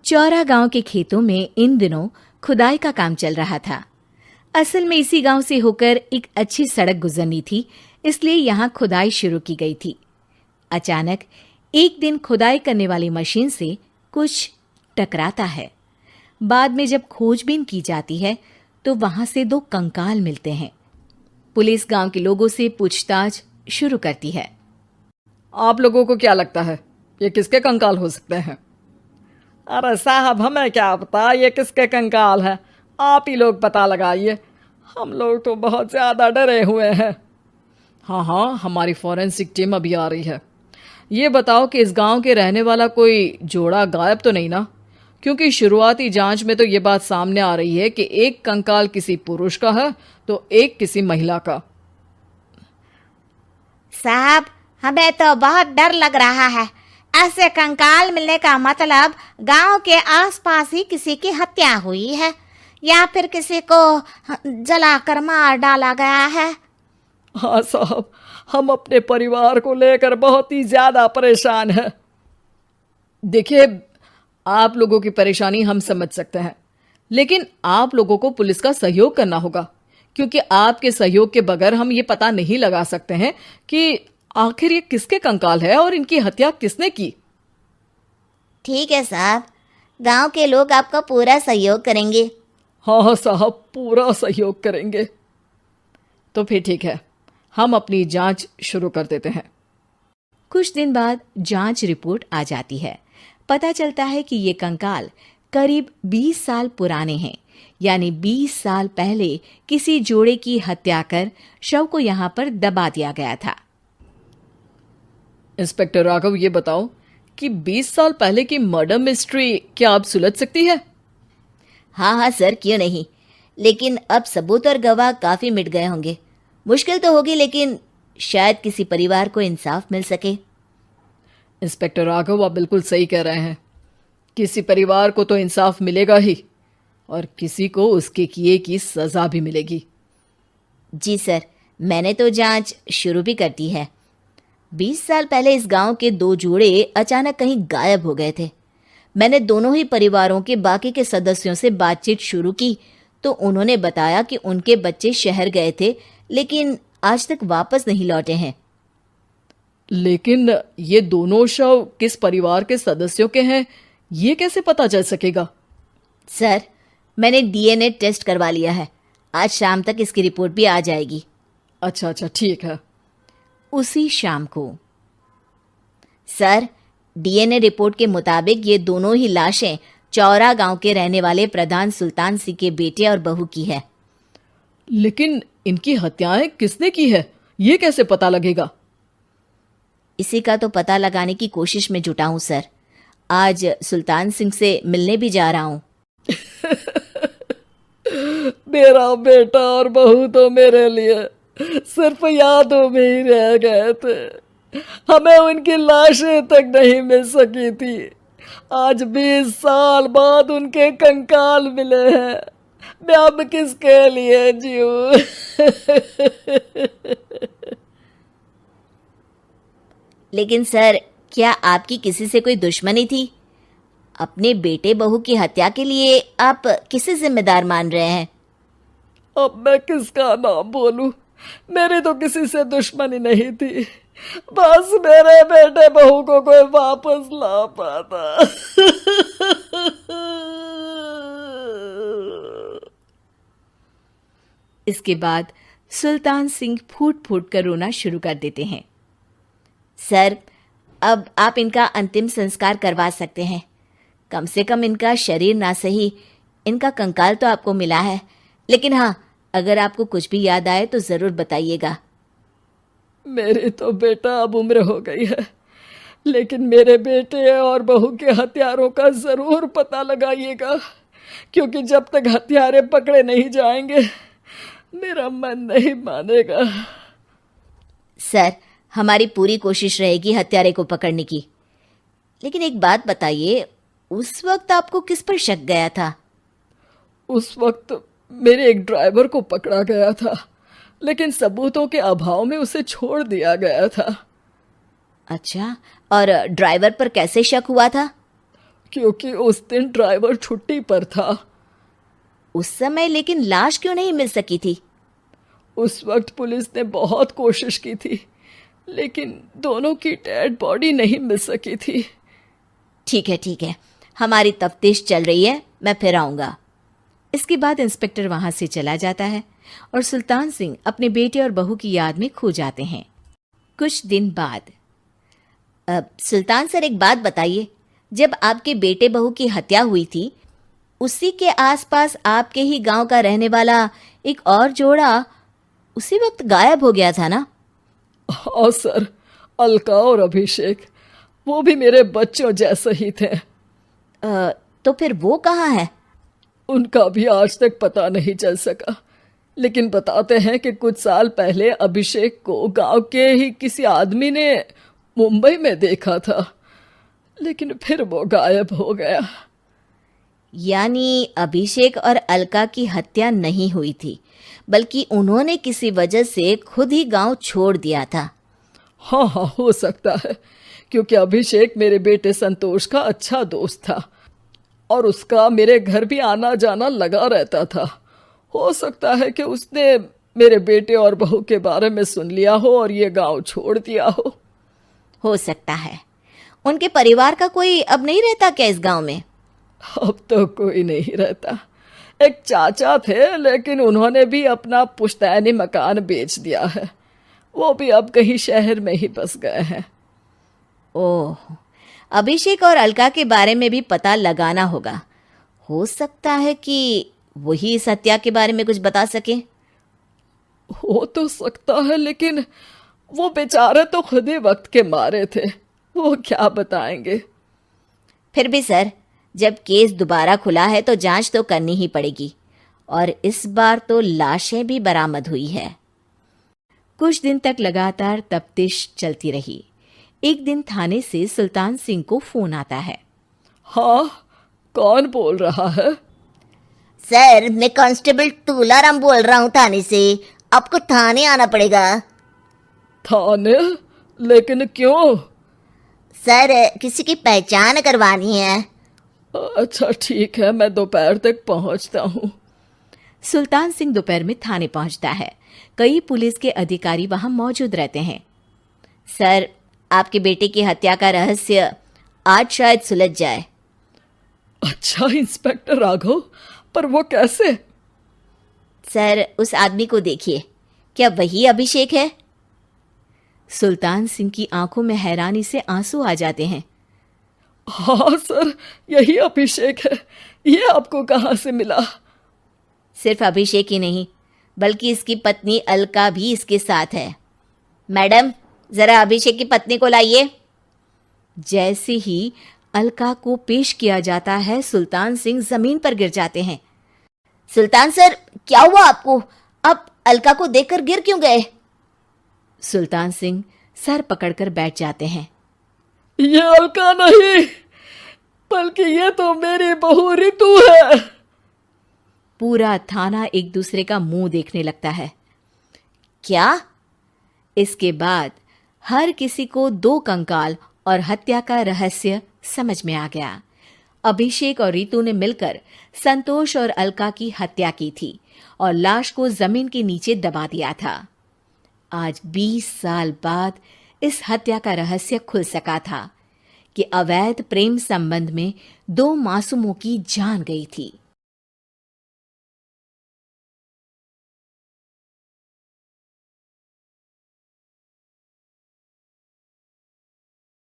चौरा गांव के खेतों में इन दिनों खुदाई का काम चल रहा था। असल में इसी गांव से होकर एक अच्छी सड़क गुजरनी थी, इसलिए यहाँ खुदाई शुरू की गई थी। अचानक एक दिन खुदाई करने वाली मशीन से कुछ टकराता है। बाद में जब खोजबीन की जाती है तो वहां से 2 कंकाल मिलते हैं। पुलिस गांव के लोगों से पूछताछ शुरू करती है। आप लोगों को क्या लगता है ये किसके कंकाल हो सकते हैं? अरे साहब, हमें क्या पता ये किसके कंकाल है, आप ही लोग पता लगाइए, हम लोग तो बहुत ज़्यादा डरे हुए हैं। हाँ, हमारी फॉरेंसिक टीम अभी आ रही है। ये बताओ कि इस गांव के रहने वाला कोई जोड़ा गायब तो नहीं ना? क्योंकि शुरुआती जांच में तो ये बात सामने आ रही है कि एक कंकाल किसी पुरुष का है तो एक किसी महिला का। साहब, हमें तो बहुत डर लग रहा है। ऐसे कंकाल मिलने का मतलब गांव के आसपास ही किसी की हत्या हुई है या फिर किसी को जलाकर मार डाला गया है। हाँ साहब, हम अपने परिवार को लेकर बहुत ही ज्यादा परेशान हैं। देखिए, आप लोगों की परेशानी हम समझ सकते हैं, लेकिन आप लोगों को पुलिस का सहयोग करना होगा, क्योंकि आपके सहयोग के बगैर हम ये पता नहीं लगा सकते हैं कि आखिर ये किसके कंकाल है और इनकी हत्या किसने की। ठीक है साहब, गांव के लोग आपका पूरा सहयोग करेंगे। हाँ साहब, पूरा सहयोग करेंगे। तो फिर ठीक है, हम अपनी जांच शुरू कर देते हैं। कुछ दिन बाद जांच रिपोर्ट आ जाती है। पता चलता है कि ये कंकाल करीब 20 साल पुराने हैं, यानी 20 साल पहले किसी जोड़े की हत्या कर शव को यहाँ पर दबा दिया गया था। इंस्पेक्टर राघव, ये बताओ कि 20 साल पहले की मर्डर मिस्ट्री क्या आप सुलझ सकती है? हाँ सर, क्यों नहीं, लेकिन अब सबूत और गवाह काफी मिट गए होंगे। मुश्किल तो होगी, लेकिन शायद किसी परिवार को इंसाफ मिल सके। इंस्पेक्टर राघव, आप बिल्कुल सही कह रहे हैं। किसी परिवार को तो इंसाफ मिलेगा ही और किसी को उसके किए की सजा भी मिलेगी। जी सर, मैंने तो जांच शुरू भी कर दी है। 20 साल पहले इस गांव के 2 जोड़े अचानक कहीं गायब हो गए थे। मैंने दोनों ही परिवारों के बाकी के सदस्यों से बातचीत शुरू की तो उन्होंने बताया कि उनके बच्चे शहर गए थे, लेकिन आज तक वापस नहीं लौटे हैं। लेकिन ये दोनों शव किस परिवार के सदस्यों के हैं, ये कैसे पता चल सकेगा? सर, मैंने डीएनए टेस्ट करवा लिया है। आज शाम तक इसकी रिपोर्ट भी आ जाएगी। अच्छा, ठीक है। उसी शाम को सर, डीएनए रिपोर्ट के मुताबिक ये दोनों ही लाशें चौरा गांव के रहने वाले प्रधान सुल्तान सिंह के बेटे और बहू की है। लेकिन इनकी हत्याएं किसने की है, ये कैसे पता लगेगा? इसी का तो पता लगाने की कोशिश में जुटा हूं सर। आज सुल्तान सिंह से मिलने भी जा रहा हूं। मेरा बेटा और बहू तो मेरे लिए सिर्फ यादों में ही रह गए थे, हमें उनकी लाशें तक नहीं मिल सकी थी। आज 20 साल बाद उनके कंकाल मिले हैं। मैं अब किसके लिए जीऊं? लेकिन सर, क्या आपकी किसी से कोई दुश्मनी थी? अपने बेटे बहू की हत्या के लिए आप किसे जिम्मेदार मान रहे हैं? अब मैं किसका नाम बोलूं? मेरी तो किसी से दुश्मनी नहीं थी, बस मेरे बेटे बहू को कोई वापस ला पाता। इसके बाद सुल्तान सिंह फूट फूट कर रोना शुरू कर देते हैं। सर, अब आप इनका अंतिम संस्कार करवा सकते हैं। कम से कम इनका शरीर ना सही, इनका कंकाल तो आपको मिला है। लेकिन हाँ, अगर आपको कुछ भी याद आए तो ज़रूर बताइएगा। मेरी तो बेटा अब उम्र हो गई है, लेकिन मेरे बेटे और बहू के हत्यारों का ज़रूर पता लगाइएगा, क्योंकि जब तक हत्यारे पकड़े नहीं जाएंगे मेरा मन नहीं मानेगा। सर, हमारी पूरी कोशिश रहेगी हत्यारे को पकड़ने की। लेकिन एक बात बताइए, उस वक्त आपको किस पर शक गया था? उस वक्त मेरे एक ड्राइवर को पकड़ा गया था, लेकिन सबूतों के अभाव में उसे छोड़ दिया गया था। अच्छा, और ड्राइवर पर कैसे शक हुआ था? क्योंकि उस दिन ड्राइवर छुट्टी पर था। उस समय लेकिन लाश क्यों नहीं मिल सकी थी? उस वक्त पुलिस ने बहुत कोशिश की थी, लेकिन दोनों की डेड बॉडी नहीं मिल सकी थी। ठीक है, हमारी तफ्तीश चल रही है, मैं फिर आऊंगा। इसके बाद इंस्पेक्टर वहां से चला जाता है और सुल्तान सिंह अपने बेटे और बहू की याद में खो जाते हैं। कुछ दिन बाद सुल्तान सर, एक बात बताइए, जब आपके बेटे बहू की हत्या हुई थी, उसी के आसपास आपके ही गांव का रहने वाला एक और जोड़ा उसी वक्त गायब हो गया था ना? हाँ सर, अलका और अभिषेक, वो भी मेरे बच्चों जैसे ही थे। तो फिर वो कहाँ है? उनका भी आज तक पता नहीं चल सका, लेकिन बताते हैं कि कुछ साल पहले अभिषेक को गांव के ही किसी आदमी ने मुंबई में देखा था, लेकिन फिर वो गायब हो गया। यानी अभिषेक और अलका की हत्या नहीं हुई थी, बल्कि उन्होंने किसी वजह से खुद ही गांव छोड़ दिया था। हाँ, हो सकता है, क्योंकि अभिषेक मेरे बेटे संतोष का अच्छा दोस्त था और उसका मेरे घर भी आना जाना लगा रहता था। हो सकता है कि उसने मेरे बेटे और बहू के बारे में सुन लिया हो और ये गांव छोड़ दिया हो सकता है। उनके परिवार का कोई अब नहीं रहता क्या इस गांव में? अब तो कोई नहीं रहता। एक चाचा थे, लेकिन उन्होंने भी अपना पुश्तैनी मकान बेच दिया है। वो भी अब कहीं शहर में ही बस गए हैं। ओह, अभिषेक और अलका के बारे में भी पता लगाना होगा। हो सकता है कि वही इस हत्या के बारे में कुछ बता सके। हो तो सकता है, लेकिन वो बेचारे तो खुद ही वक्त के मारे थे, वो क्या बताएंगे। फिर भी सर, जब केस दोबारा खुला है तो जांच तो करनी ही पड़ेगी, और इस बार तो लाशें भी बरामद हुई है। कुछ दिन तक लगातार तफ्तीश चलती रही। एक दिन थाने से सुल्तान सिंह को फोन आता है। हाँ, कौन बोल रहा है? सर, मैं कांस्टेबल तुलाराम बोल रहा हूँ थाने से। आपको थाने आना पड़ेगा। थाने? लेकिन क्यों? सर, किसी की पहचान करवानी है। अच्छा ठीक है, मैं दोपहर तक पहुंचता हूँ। सुल्तान सिंह दोपहर में थाने पहुंचता है। कई पुलिस के अधिकारी वहां मौजूद रहते हैं। सर, आपके बेटे की हत्या का रहस्य आज शायद सुलझ जाए। अच्छा इंस्पेक्टर राघव, पर वो कैसे? सर, उस आदमी को देखिए, क्या वही अभिषेक है? सुल्तान सिंह की आंखों में हैरानी से आंसू आ जाते हैं। हाँ सर, यही अभिषेक है। ये आपको कहाँ से मिला? सिर्फ अभिषेक ही नहीं, बल्कि इसकी पत्नी अलका भी इसके साथ है। मैडम, जरा अभिषेक की पत्नी को लाइए। जैसे ही अलका को पेश किया जाता है, सुल्तान सिंह जमीन पर गिर जाते हैं। सुल्तान सर, क्या हुआ आपको? आप अलका को देखकर गिर क्यों गए? सुल्तान सिंह सर पकड़कर बैठ जाते हैं। ये अलका नहीं, बल्कि ये तो मेरी बहू रितु है। पूरा थाना एक दूसरे का मुंह देखने लगता है। क्या? इसके बाद हर किसी को दो कंकाल और हत्या का रहस्य समझ में आ गया। अभिषेक और रितु ने मिलकर संतोष और अलका की हत्या की थी और लाश को जमीन के नीचे दबा दिया था। आज 20 साल बाद इस हत्या का रहस्य खुल सका था कि अवैध प्रेम संबंध में दो मासूमों की जान गई थी।